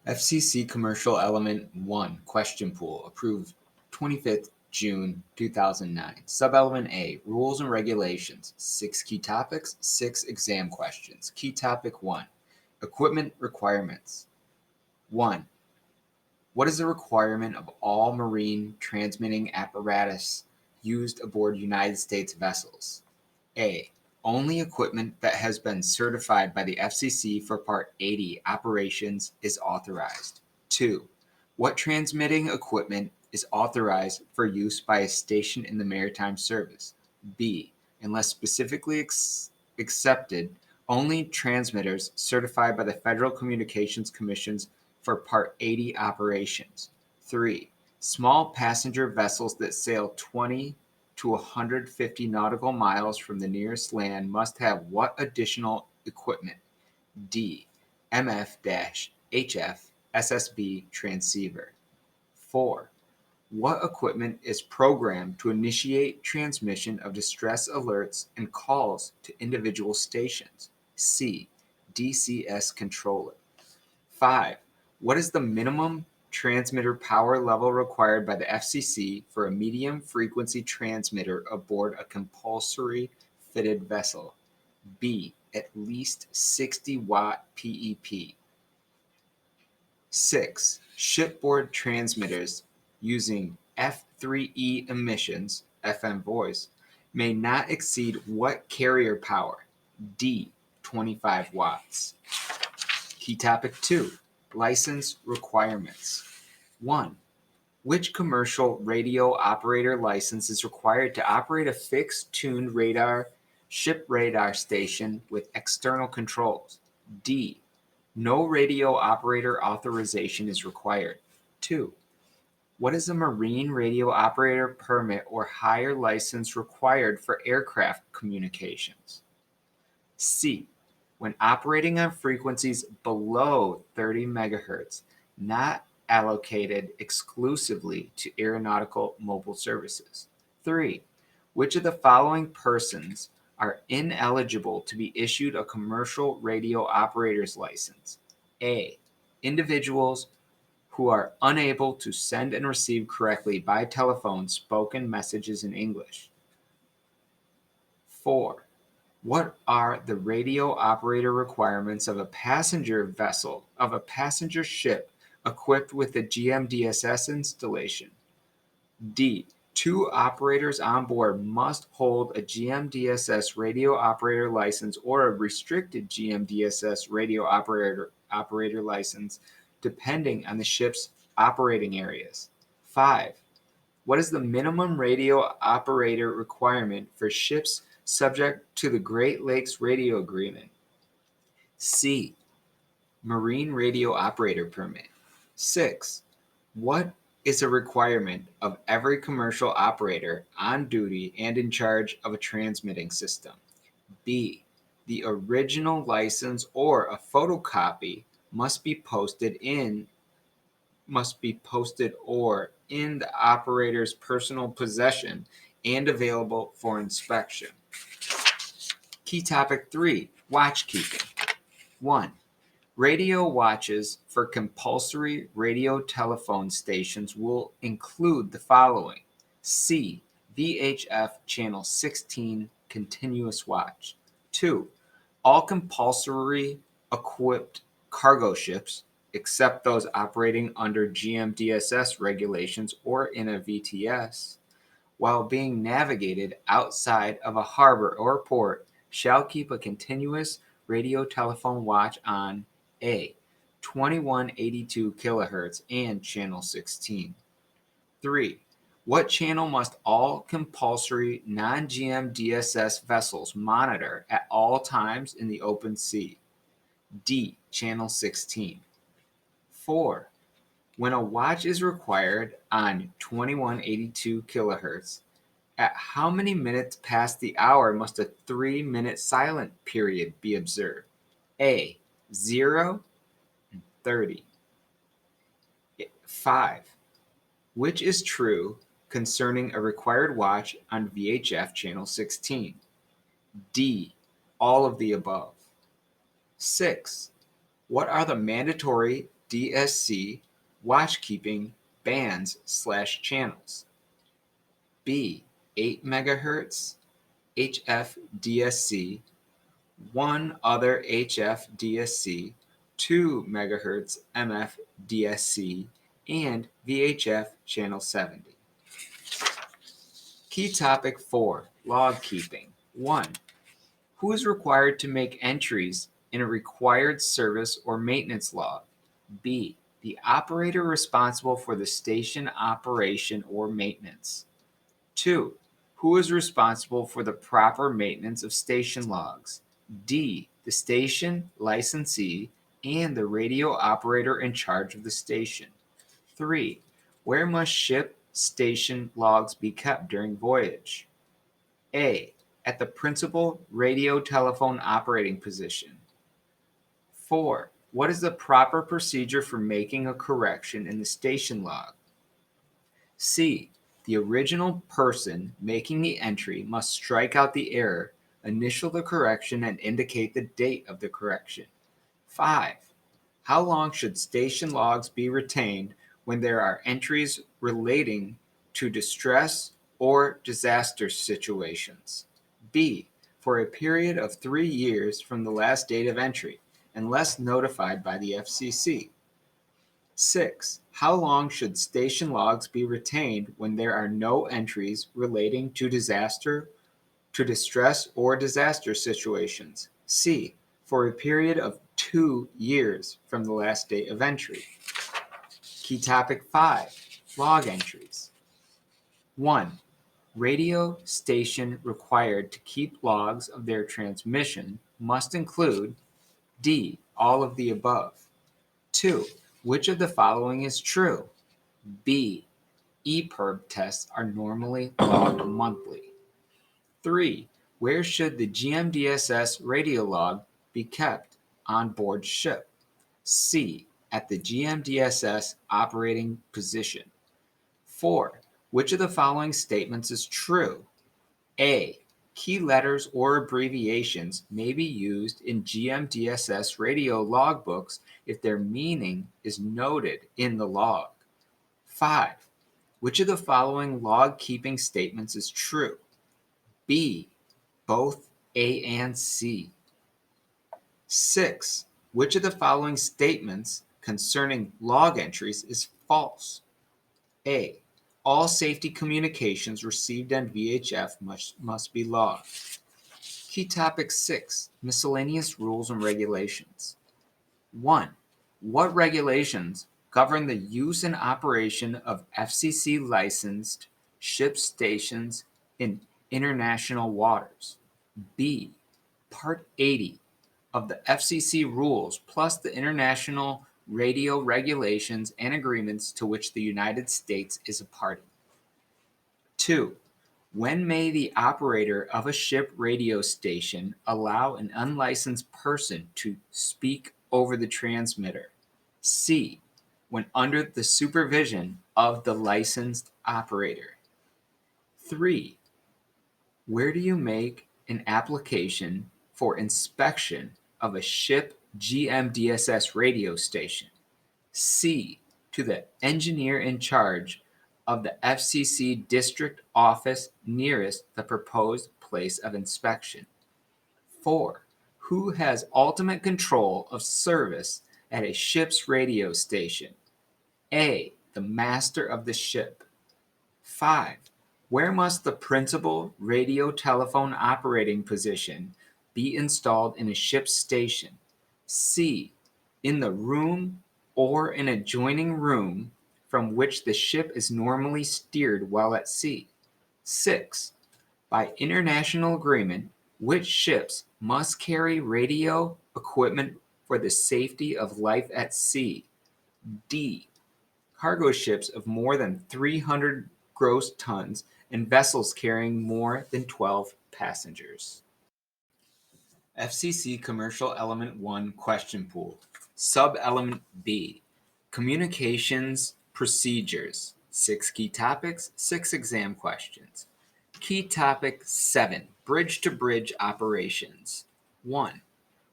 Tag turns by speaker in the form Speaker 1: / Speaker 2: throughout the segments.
Speaker 1: FCC Commercial Element 1 Question Pool approved 25th June 2009. Sub-element A, Rules and Regulations, 6 key topics, 6 exam questions. Key topic 1, Equipment Requirements. 1. What is the requirement of all marine transmitting apparatus used aboard United States vessels? A. Only equipment that has been certified by the FCC for Part 80 operations is authorized. 2. What transmitting equipment is authorized for use by a station in the maritime service? B. Unless specifically accepted, only transmitters certified by the Federal Communications Commissions for Part 80 operations. 3. Small passenger vessels that sail 20 to 150 nautical miles from the nearest land must have what additional equipment? D. MFHF SSB transceiver. 4. What equipment is programmed to initiate transmission of distress alerts and calls to individual stations? C. DCS controller. 5. What is the minimum transmitter power level required by the FCC for a medium frequency transmitter aboard a compulsory fitted vessel? B. At least 60 watt PEP. 6. Shipboard transmitters using F3E emissions, FM voice, may not exceed what carrier power? D. 25 watts. Key topic 2. License requirements. 1. Which commercial radio operator license is required to operate a fixed-tuned radar ship radar station with external controls? D. No radio operator authorization is required. 2. What is a marine radio operator permit or higher license required for aircraft communications? C. When operating on frequencies below 30 megahertz, not allocated exclusively to aeronautical mobile services. 3. Which of the following persons are ineligible to be issued a commercial radio operator's license? A. Individuals who are unable to send and receive correctly by telephone spoken messages in English. 4. What are the radio operator requirements of a passenger vessel, of a passenger ship equipped with a GMDSS installation? D. 2 operators on board must hold a GMDSS radio operator license or a restricted GMDSS radio operator license, depending on the ship's operating areas. 5. What is the minimum radio operator requirement for ships subject to the Great Lakes Radio Agreement? C. Marine Radio Operator Permit. 6. What is a requirement of every commercial operator on duty and in charge of a transmitting system? B. The original license or a photocopy must be posted or in the operator's personal possession and available for inspection. Key topic 3, watchkeeping. 1. Radio watches for compulsory radio telephone stations will include the following. C. VHF Channel 16 continuous watch. 2. All compulsory equipped cargo ships, except those operating under GMDSS regulations or in a VTS, while being navigated outside of a harbor or port, shall keep a continuous radio telephone watch on A. 2182 kilohertz and channel 16. 3. What channel must all compulsory non-GMDSS vessels monitor at all times in the open sea? D. Channel 16. 4. When a watch is required on 2182 kilohertz, at how many minutes past the hour must a 3-minute silent period be observed? A. 0 and 30. 5. Which is true concerning a required watch on VHF Channel 16? D. All of the above. 6. What are the mandatory GMDSS watchkeeping bands/channels. B. 8 MHz HFDSC, one other HFDSC, 2 MHz MFDSC, and VHF Channel 70. Key topic 4. Log keeping. 1. Who is required to make entries in a required service or maintenance log? B. The operator responsible for the station operation or maintenance. 2. Who is responsible for the proper maintenance of station logs? D. The station licensee and the radio operator in charge of the station. 3. Where must ship station logs be kept during voyage? A. At the principal radio telephone operating position. 4. What is the proper procedure for making a correction in the station log? C. The original person making the entry must strike out the error, initial the correction, and indicate the date of the correction. 5. How long should station logs be retained when there are entries relating to distress or disaster situations? B. For a period of 3 years from the last date of entry, unless notified by the FCC. 6. How long should station logs be retained when there are no entries relating to disaster, to distress, or disaster situations? C. For a period of 2 years from the last date of entry. Key topic 5. Log entries. 1. Radio station required to keep logs of their transmission must include D. All of the above. 2. Which of the following is true? B. EPIRB tests are normally logged monthly. 3. Where should the GMDSS radio log be kept on board ship? C. At the GMDSS operating position. 4. Which of the following statements is true? A. Key letters or abbreviations may be used in GMDSS radio logbooks if their meaning is noted in the log. 5. Which of the following log keeping statements is true? B. Both A and C. 6. Which of the following statements concerning log entries is false? A. All safety communications received on VHF must be logged. Key topic 6. Miscellaneous rules and regulations. 1. What regulations govern the use and operation of FCC licensed ship stations in international waters? B. Part 80 of the FCC rules plus the international radio regulations and agreements to which the United States is a party. 2. When may the operator of a ship radio station allow an unlicensed person to speak over the transmitter? C. When under the supervision of the licensed operator. 3. Where do you make an application for inspection of a ship GMDSS radio station? C. To the engineer in charge of the FCC district office nearest the proposed place of inspection. 4. Who has ultimate control of service at a ship's radio station? A. The master of the ship. 5. Where must the principal radio telephone operating position be installed in a ship's station? C. In the room or an adjoining room from which the ship is normally steered while at sea. 6. By international agreement, which ships must carry radio equipment for the safety of life at sea? D. Cargo ships of more than 300 gross tons and vessels carrying more than 12 passengers. FCC Commercial Element 1 Question Pool. Sub-Element B. Communications Procedures. 6 key topics, 6 exam questions. Key topic 7. Bridge-to-bridge operations. 1.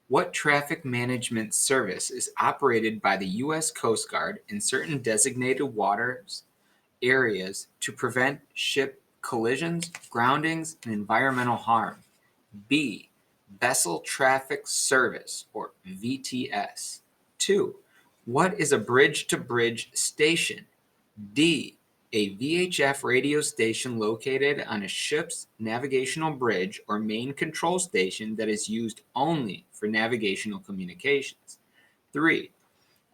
Speaker 1: What traffic management service is operated by the U.S. Coast Guard in certain designated waters areas to prevent ship collisions, groundings, and environmental harm? B. Vessel Traffic Service, or VTS. 2. What is a bridge-to-bridge station? D. A VHF radio station located on a ship's navigational bridge or main control station that is used only for navigational communications. 3.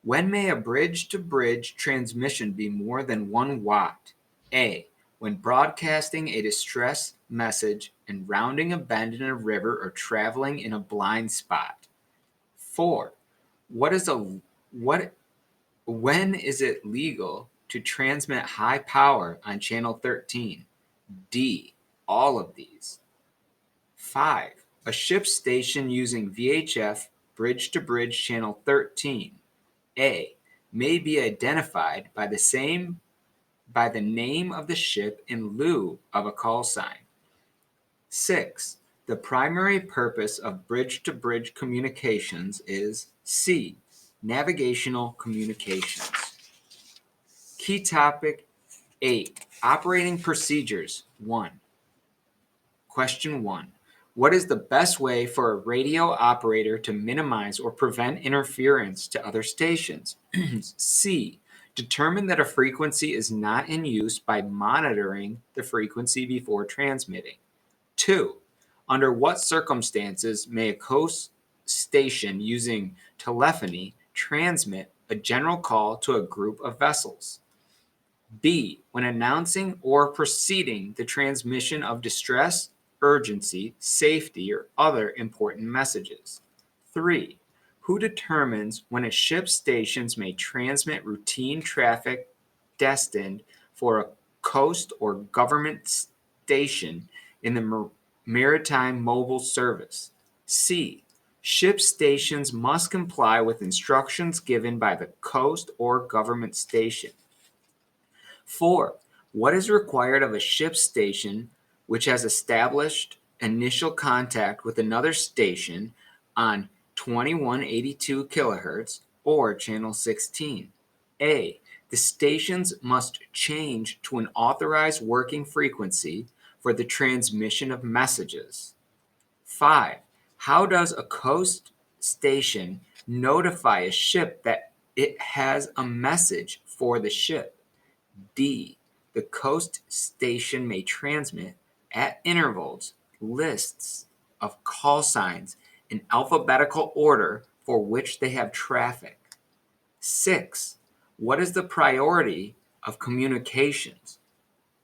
Speaker 1: When may a bridge-to-bridge transmission be more than 1 watt? A. When broadcasting a distress message and rounding a bend in a river or traveling in a blind spot. 4. What when is it legal to transmit high power on channel 13? D. All of these. 5. A ship station using VHF bridge-to-bridge channel 13. A. May be identified by the name of the ship in lieu of a call sign. 6. The primary purpose of bridge-to-bridge communications is C. Navigational communications. Key topic 8. Operating procedures 1. Question 1. What is the best way for a radio operator to minimize or prevent interference to other stations? C. Determine that a frequency is not in use by monitoring the frequency before transmitting. 2. Under what circumstances may a coast station using telephony transmit a general call to a group of vessels? B. When announcing or preceding the transmission of distress, urgency, safety, or other important messages. 3. Who determines when a ship's stations may transmit routine traffic destined for a coast or government station in the maritime mobile service? C. Ship stations must comply with instructions given by the coast or government station. 4. What is required of a ship station which has established initial contact with another station on 2182 kHz or channel 16? A. The stations must change to an authorized working frequency for the transmission of messages. 5. How does a coast station notify a ship that it has a message for the ship? D. The coast station may transmit, at intervals, lists of call signs in alphabetical order for which they have traffic. 6. What is the priority of communications?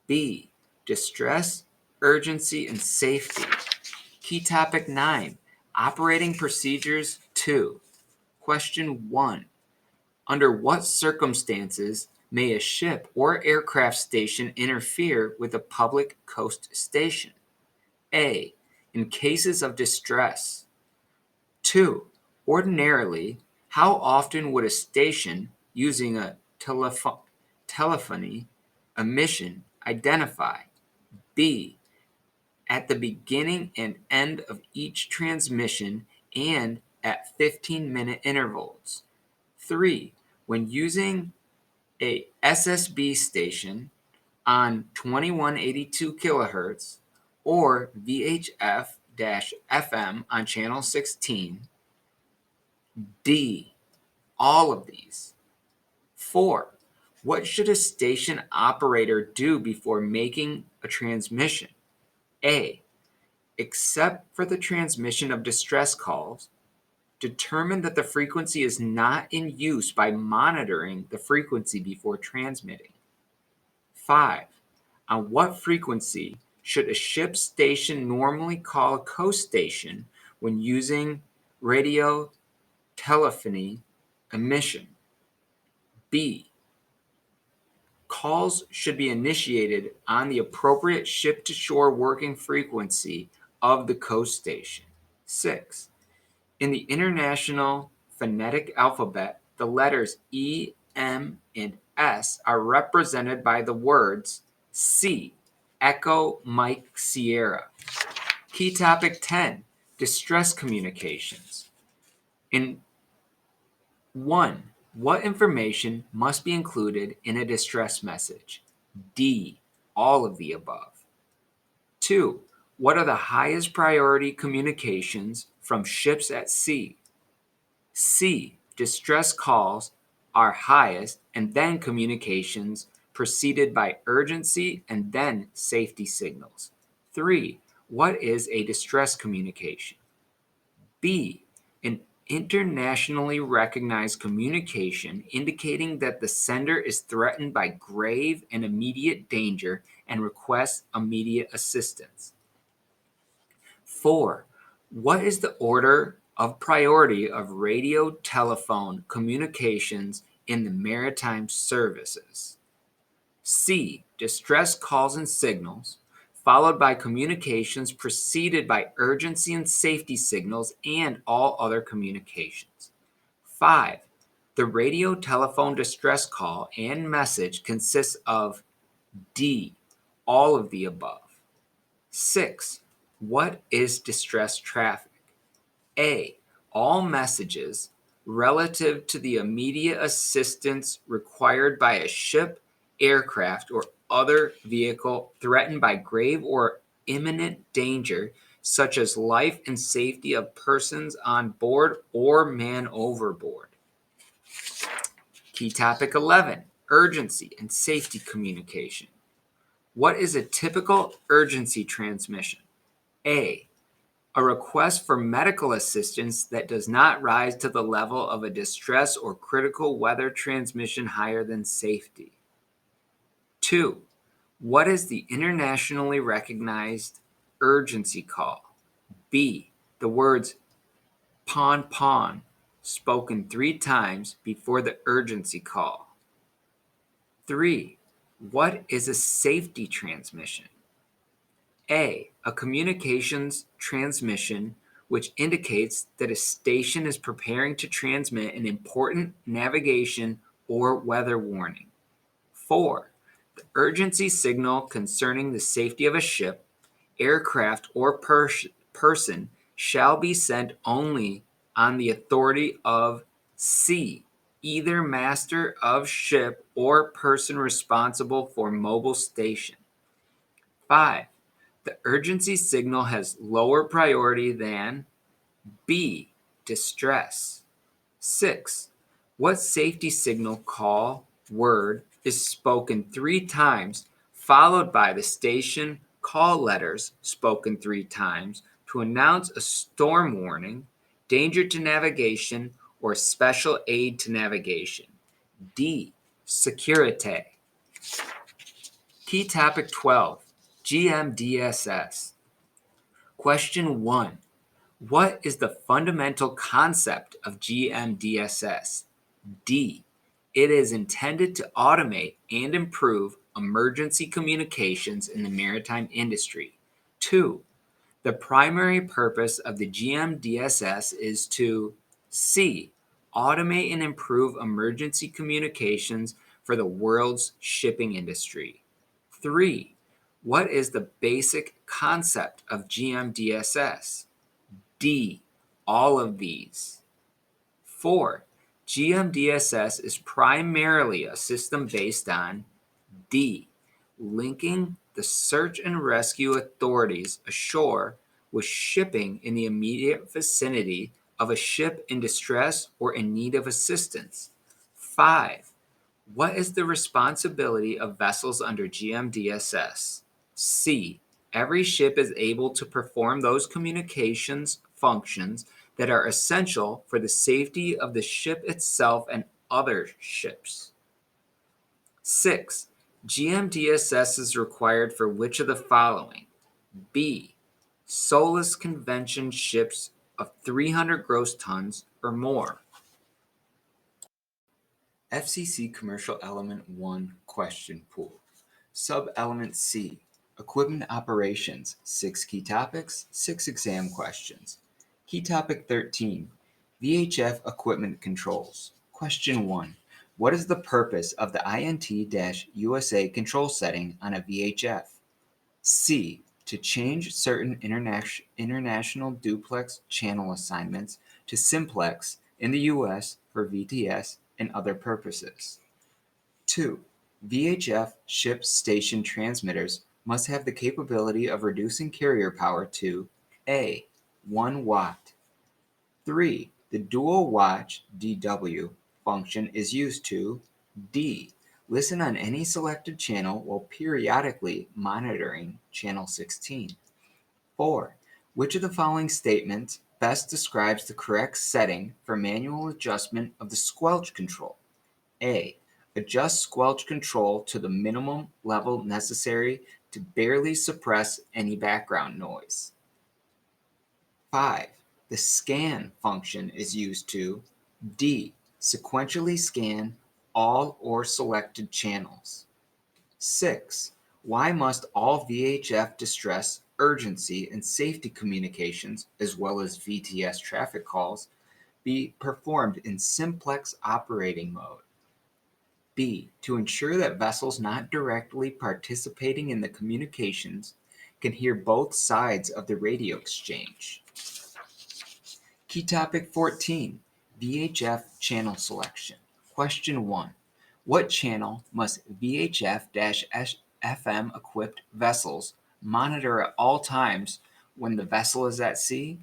Speaker 1: B. Distress, urgency, and safety. Key topic 9. Operating procedures 2. Question 1. Under what circumstances may a ship or aircraft station interfere with a public coast station? A. In cases of distress. 2. Ordinarily, how often would a station using a telephony emission identify? B. At the beginning and end of each transmission and at 15-minute intervals. 3. When using a SSB station on 2182 kHz or VHF-FM on channel 16. D. All of these. 4. What should a station operator do before making a transmission? A. Except for the transmission of distress calls, determine that the frequency is not in use by monitoring the frequency before transmitting. 5. On what frequency should a ship station normally call a coast station when using radio telephony emission? B. Calls should be initiated on the appropriate ship-to-shore working frequency of the coast station. 6. In the International Phonetic Alphabet, the letters E, M, and S are represented by the words C, Echo, Mike, Sierra. Key topic 10, distress communications. In 1. What information must be included in a distress message? D. All of the above. 2. What are the highest priority communications from ships at sea? C. Distress calls are highest and then communications preceded by urgency and then safety signals. 3. What is a distress communication? B. An internationally recognized communication indicating that the sender is threatened by grave and immediate danger and requests immediate assistance. 4. What is the order of priority of radio telephone communications in the maritime services? C. Distress calls and signals, followed by communications preceded by urgency and safety signals and all other communications. 5. The radio telephone distress call and message consists of D. All of the above. 6. What is distress traffic? A. All messages relative to the immediate assistance required by a ship, aircraft, or other vehicle threatened by grave or imminent danger, such as life and safety of persons on board or man overboard. Key topic 11. Urgency and safety communication. What is a typical urgency transmission? A request for medical assistance that does not rise to the level of a distress or critical weather transmission higher than safety. 2. What is the internationally recognized urgency call? B. The words "pon pon" spoken 3 times before the urgency call. 3. What is a safety transmission? A communications transmission which indicates that a station is preparing to transmit an important navigation or weather warning. 4. The urgency signal concerning the safety of a ship, aircraft, or person shall be sent only on the authority of C. Either master of ship or person responsible for mobile station. 5. The urgency signal has lower priority than B. Distress. 6. What safety signal call word is spoken 3 times, followed by the station call letters spoken 3 times to announce a storm warning, danger to navigation, or special aid to navigation? D. Securite. Key topic 12. GMDSS. Question 1. What is the fundamental concept of GMDSS? D. It is intended to automate and improve emergency communications in the maritime industry. 2. The primary purpose of the GMDSS is to C. Automate and improve emergency communications for the world's shipping industry. 3. What is the basic concept of GMDSS? D. All of these. 4. GMDSS is primarily a system based on D. Linking the search and rescue authorities ashore with shipping in the immediate vicinity of a ship in distress or in need of assistance. 5. What is the responsibility of vessels under GMDSS? C. Every ship is able to perform those communications functions that are essential for the safety of the ship itself and other ships. 6. GMDSS is required for which of the following? B. Soulless convention ships of 300 gross tons or more. FCC Commercial Element 1 Question Pool. Sub-Element C. Equipment Operations. 6 key topics, 6 exam questions. Key topic 13. VHF Equipment Controls. Question 1. What is the purpose of the INT-USA control setting on a VHF? C. To change certain international duplex channel assignments to simplex in the US for VTS and other purposes. 2. VHF ship station transmitters must have the capability of reducing carrier power to A. 1 watt. 3. The dual watch DW function is used to D. Listen on any selected channel while periodically monitoring channel 16. 4. Which of the following statements best describes the correct setting for manual adjustment of the squelch control? A. Adjust squelch control to the minimum level necessary to barely suppress any background noise. 5. The scan function is used to D. Sequentially scan all or selected channels. 6. Why must all VHF distress, urgency, and safety communications, as well as VTS traffic calls, be performed in simplex operating mode? B. To ensure that vessels not directly participating in the communications can hear both sides of the radio exchange. Key topic 14. VHF channel selection. Question 1. What channel must VHF-FM equipped vessels monitor at all times when the vessel is at sea?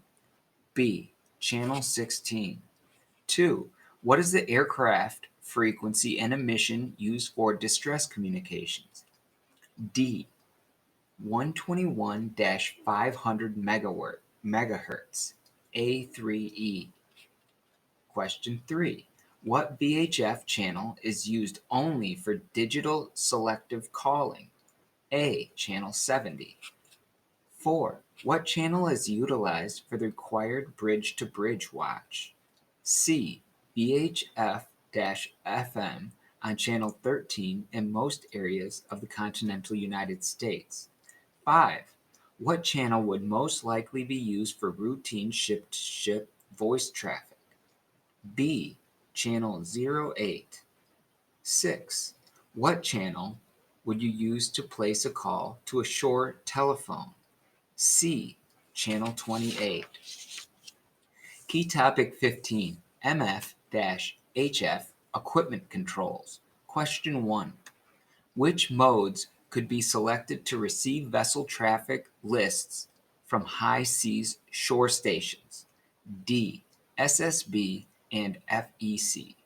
Speaker 1: B. Channel 16. 2. What is the aircraft frequency and emission used for distress communications? D. 121-500 megahertz, A3E. Question 3. What VHF channel is used only for digital selective calling? A. Channel 70. 4. What channel is utilized for the required bridge-to-bridge watch? C. VHF-FM on channel 13 in most areas of the continental United States. 5. What channel would most likely be used for routine ship-to-ship voice traffic? B. Channel 08. 6. What channel would you use to place a call to a shore telephone? C. Channel 28. Key topic 15. MFHF equipment controls. Question 1. Which modes could be selected to receive vessel traffic lists from high seas shore stations? D. SSB and FEC.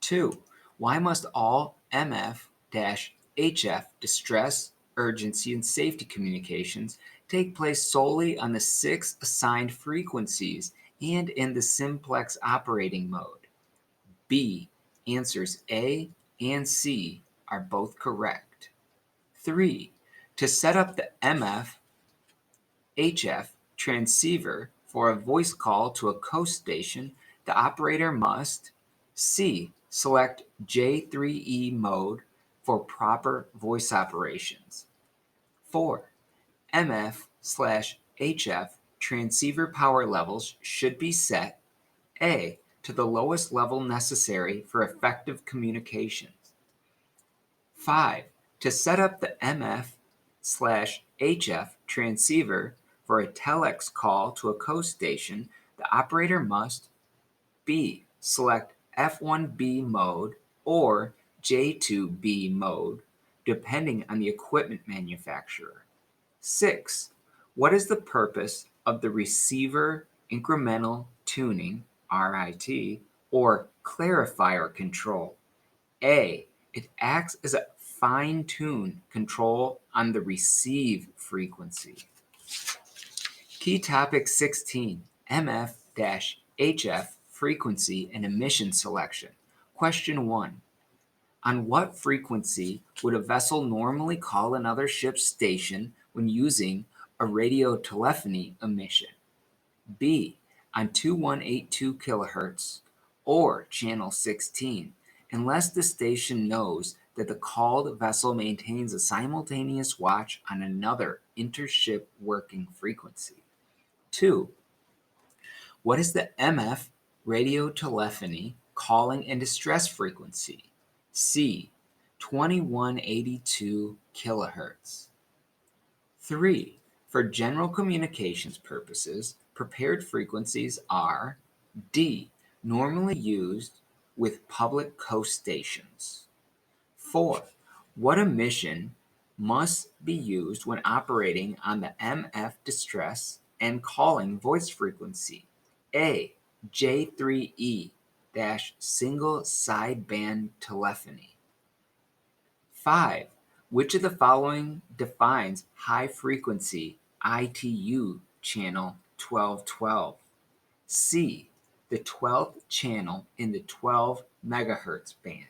Speaker 1: 2. Why must all MF-HF distress, urgency, and safety communications take place solely on the 6 assigned frequencies and in the simplex operating mode? B. Answers A and C are both correct. 3. To set up the MF-HF transceiver for a voice call to a coast station, the operator must C. Select J3E mode for proper voice operations. 4. MF/HF transceiver power levels should be set A. to the lowest level necessary for effective communications. 5. To set up the MF/HF transceiver for a telex call to a coast station, the operator must B. Select F1B mode or J2B mode, depending on the equipment manufacturer. 6. What is the purpose of the receiver incremental tuning, RIT, or clarifier control? A. It acts as a fine-tune control on the receive frequency. Key topic 16. MF-HF frequency and emission selection. Question 1. On what frequency would a vessel normally call another ship's station when using a radio telephony emission? B. On 2182 kHz or channel 16, unless the station knows that the called vessel maintains a simultaneous watch on another intership working frequency. 2. What is the MF radio telephony calling and distress frequency? C. 2182 kHz. 3. For general communications purposes, prepared frequencies are D. Normally used with public coast stations. 4. What emission must be used when operating on the MF distress and calling voice frequency? A. J3E single sideband telephony. 5. Which of the following defines high frequency ITU channel 1212? C. The 12th channel in the 12 megahertz band.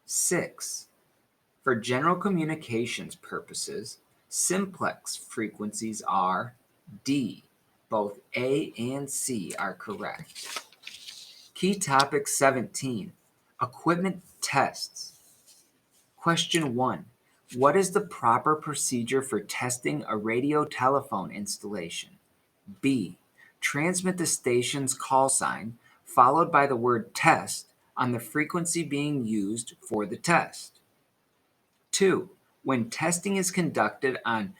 Speaker 1: 6. For general communications purposes, simplex frequencies are D. Both A and C are correct. Key topic 17. Equipment tests. Question 1. What is the proper procedure for testing a radio telephone installation? B. Transmit the station's call sign followed by the word test on the frequency being used for the test. 2. When testing is conducted on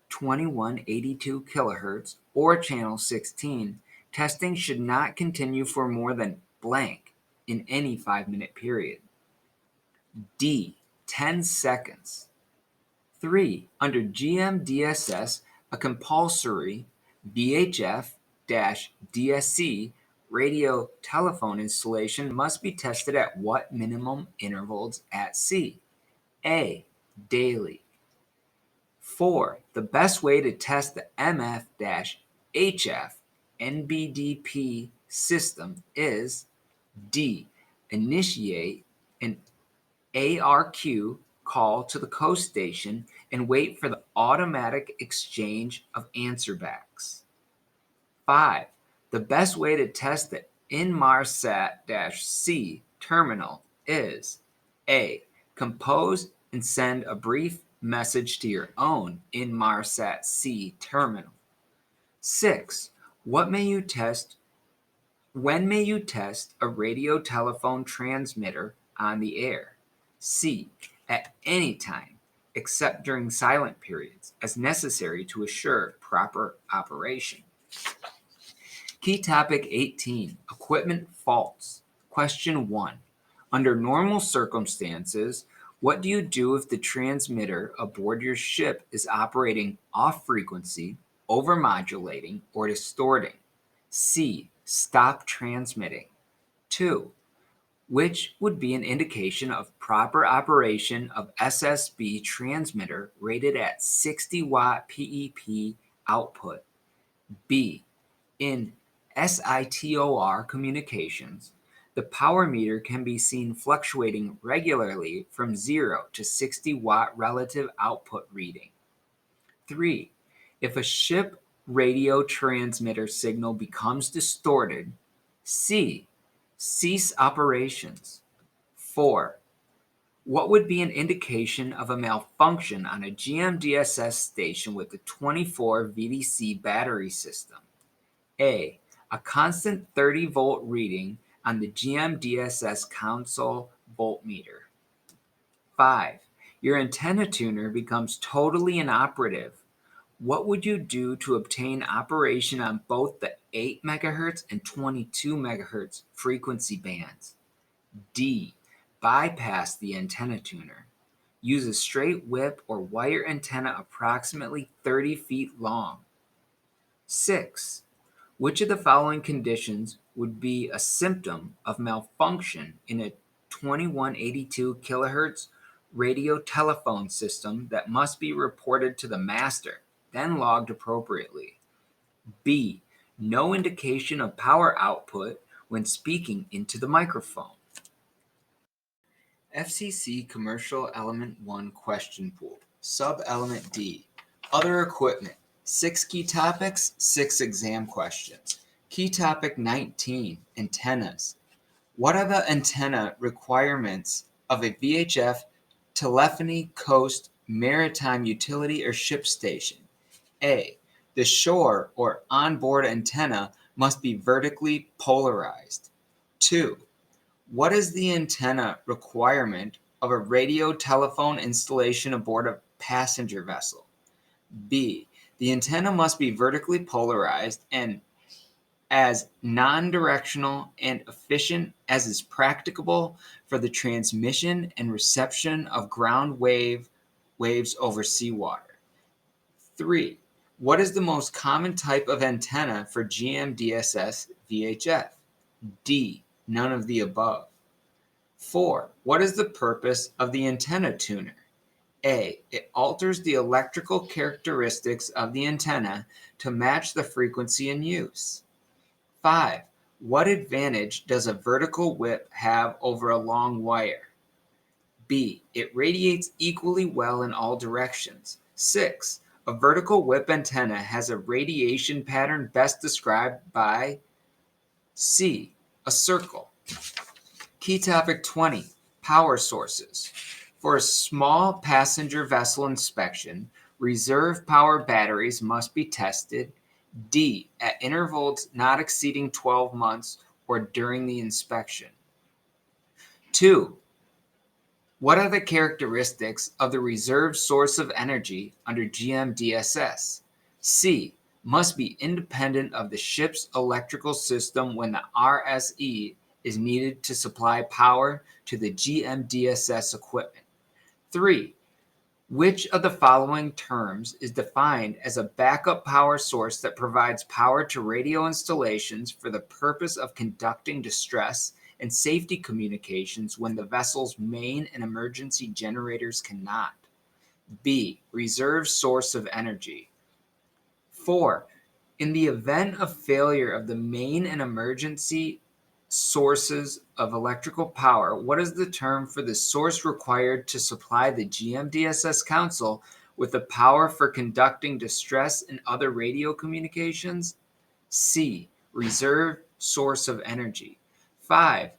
Speaker 1: 2182 kilohertz or channel 16, testing should not continue for more than blank in any 5-minute period. D. 10 seconds. 3. Under GMDSS, a compulsory VHF-DSC radio telephone installation must be tested at what minimum intervals at sea? A. Daily. 4. The best way to test the MFHF NBDP system is D. Initiate an ARQ call to the coast station and wait for the automatic exchange of answerbacks. 5. The best way to test the Inmarsat-C terminal is A. Compose and send a brief message to your own Inmarsat-C terminal. 6. When may you test a radio telephone transmitter on the air? C. At any time, except during silent periods, as necessary to assure proper operation. Key topic 18. Equipment faults. Question 1. Under normal circumstances, what do you do if the transmitter aboard your ship is operating off frequency, overmodulating, or distorting? C. Stop transmitting. 2. Which would be an indication of proper operation of SSB transmitter rated at 60 watt PEP output? B. In SITOR communications, the power meter can be seen fluctuating regularly from 0 to 60 watt relative output reading. 3. If a ship radio transmitter signal becomes distorted, C. Cease operations. 4. What would be an indication of a malfunction on a GMDSS station with the 24 VDC battery system? A. A constant 30-volt reading on the GMDSS console voltmeter. 5. Your antenna tuner becomes totally inoperative. What would you do to obtain operation on both the 8 MHz and 22 MHz frequency bands? D. Bypass the antenna tuner. Use a straight whip or wire antenna approximately 30 feet long. 6. Which of the following conditions would be a symptom of malfunction in a 2182 kilohertz radio telephone system that must be reported to the master, then logged appropriately? B. No indication of power output when speaking into the microphone. FCC Commercial Element 1 Question Pool. Sub-Element D. Other equipment. 6 key topics, 6 exam questions. Key topic 19. Antennas. What are the antenna requirements of a VHF telephony coast maritime utility or ship station? A. The shore or onboard antenna must be vertically polarized. 2. What is the antenna requirement of a radio telephone installation aboard a passenger vessel? B. The antenna must be vertically polarized and as non-directional and efficient as is practicable for the transmission and reception of ground waves over seawater. 3. What is the most common type of antenna for GMDSS VHF? D. None of the above. 4. What is the purpose of the antenna tuner? A. It alters the electrical characteristics of the antenna to match the frequency in use. 5. What advantage does a vertical whip have over a long wire? B. It radiates equally well in all directions. 6. A vertical whip antenna has a radiation pattern best described by C. A circle. Key topic 20. Power sources. For a small passenger vessel inspection, reserve power batteries must be tested. D. At intervals not exceeding 12 months or during the inspection. 2. What are the characteristics of the reserve source of energy under GMDSS? C. Must be independent of the ship's electrical system when the RSE is needed to supply power to the GMDSS equipment. 3. Which of the following terms is defined as a backup power source that provides power to radio installations for the purpose of conducting distress and safety communications when the vessel's main and emergency generators cannot? B. Reserve source of energy. 4. In the event of failure of the main and emergency sources of electrical power, what is the term for the source required to supply the GMDSS Council with the power for conducting distress and other radio communications? C. Reserve source of energy. 5.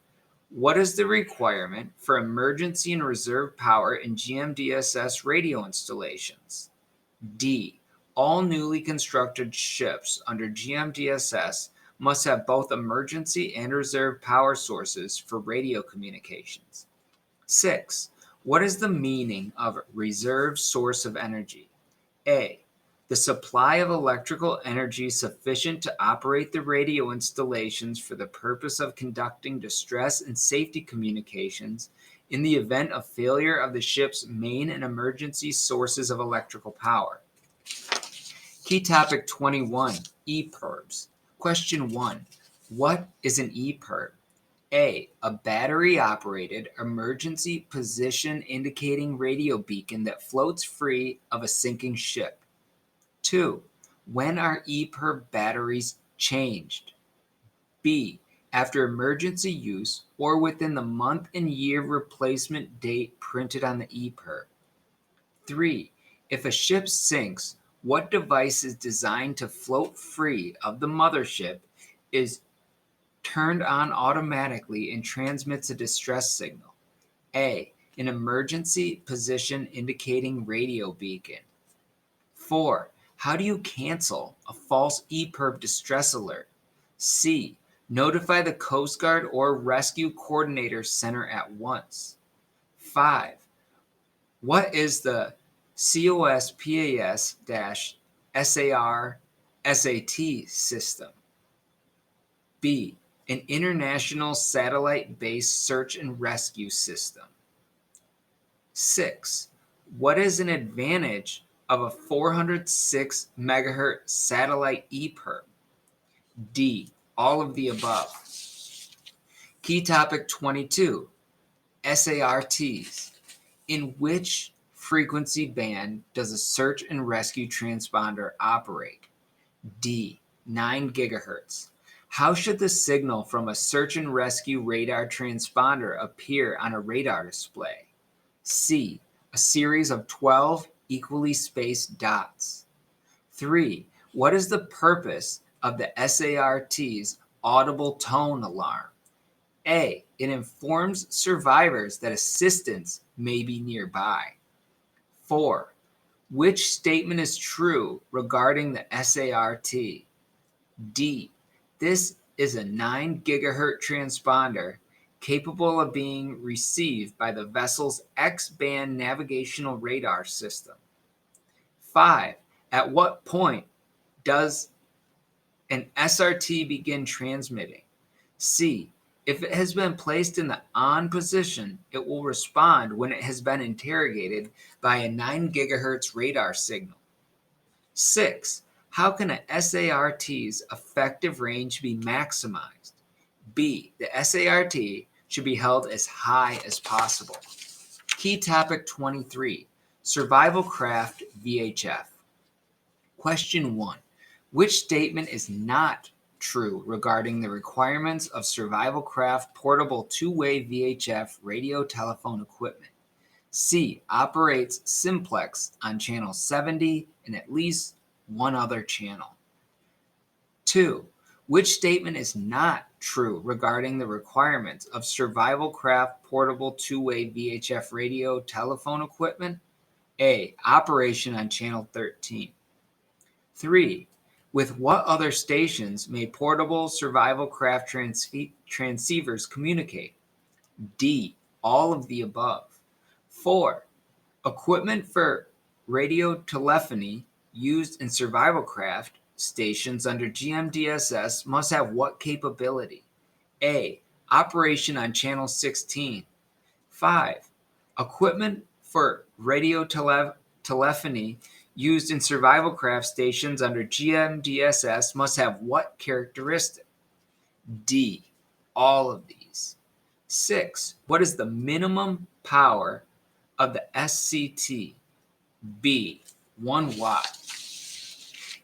Speaker 1: What is the requirement for emergency and reserve power in GMDSS radio installations? D. All newly constructed ships under GMDSS must have both emergency and reserve power sources for radio communications. 6. What is the meaning of reserve source of energy? A. The supply of electrical energy sufficient to operate the radio installations for the purpose of conducting distress and safety communications in the event of failure of the ship's main and emergency sources of electrical power. Key topic 21, EPBs. Question 1. What is an EPB? A. A battery-operated emergency position indicating radio beacon that floats free of a sinking ship. 2. When are EPB batteries changed? B. After emergency use or within the month and year replacement date printed on the EPB. 3. If a ship sinks, what device is designed to float free of the mothership is turned on automatically and transmits a distress signal? A. An emergency position indicating radio beacon. 4. How do you cancel a false EPB distress alert? C. Notify the Coast Guard or Rescue Coordinator Center at once. 5. What is the COSPAS-SAR-SAT system? B. An international satellite-based search and rescue system. 6. What is an advantage of a 406 megahertz satellite EPB? D. All of the above. Key topic 22. SARTs. In which frequency band does a search and rescue transponder operate? D. 9 gigahertz. How should the signal from a search and rescue radar transponder appear on a radar display? C. A series of 12 equally spaced dots. 3. What is the purpose of the SART's audible tone alarm? A. It informs survivors that assistance may be nearby. 4. Which statement is true regarding the SART? D. This is a 9 gigahertz transponder capable of being received by the vessel's X-band navigational radar system. 5. At what point does an SRT begin transmitting? C. If it has been placed in the on position, it will respond when it has been interrogated by a 9 gigahertz radar signal. 6. How can a SART's effective range be maximized? B. The SART should be held as high as possible. Key topic 23. Survival Craft VHF. Question 1. Which statement is not true regarding the requirements of survival craft portable two-way VHF radio telephone equipment? C. Operates simplex on channel 70 and at least one other channel. 2. Which statement is not true regarding the requirements of survival craft portable two-way VHF radio telephone equipment? A. Operation on channel 13. 3. With what other stations may portable survival craft transceivers communicate? D. All of the above. 4. Equipment for radio telephony used in survival craft stations under GMDSS must have what capability? A. Operation on channel 16. 5. Equipment for radio telephony used in survival craft stations under GMDSS must have what characteristic? D. All of these. 6. What is the minimum power of the SCT? B. 1 watt.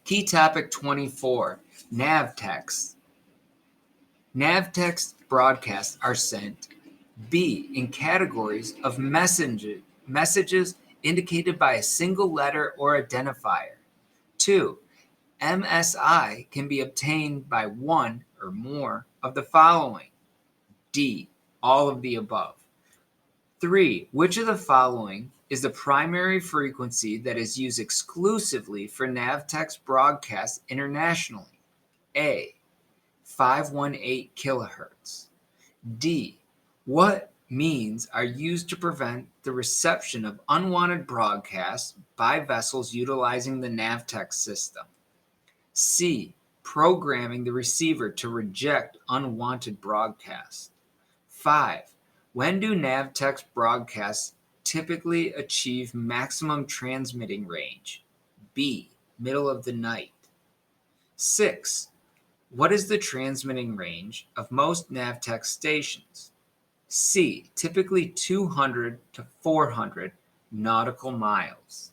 Speaker 1: Key topic 24. NavText. NavText broadcasts are sent B. in categories of messages indicated by a single letter or identifier. 2. MSI can be obtained by one or more of the following. D. All of the above. 3. Which of the following is the primary frequency that is used exclusively for NavText broadcasts internationally? A. 518 kilohertz. D. What means are used to prevent the reception of unwanted broadcasts by vessels utilizing the NavText system? C. Programming the receiver to reject unwanted broadcasts. 5. When do NavText broadcasts typically achieve maximum transmitting range? B. Middle of the night. 6. What is the transmitting range of most NavText stations? C. Typically 200 to 400 nautical miles.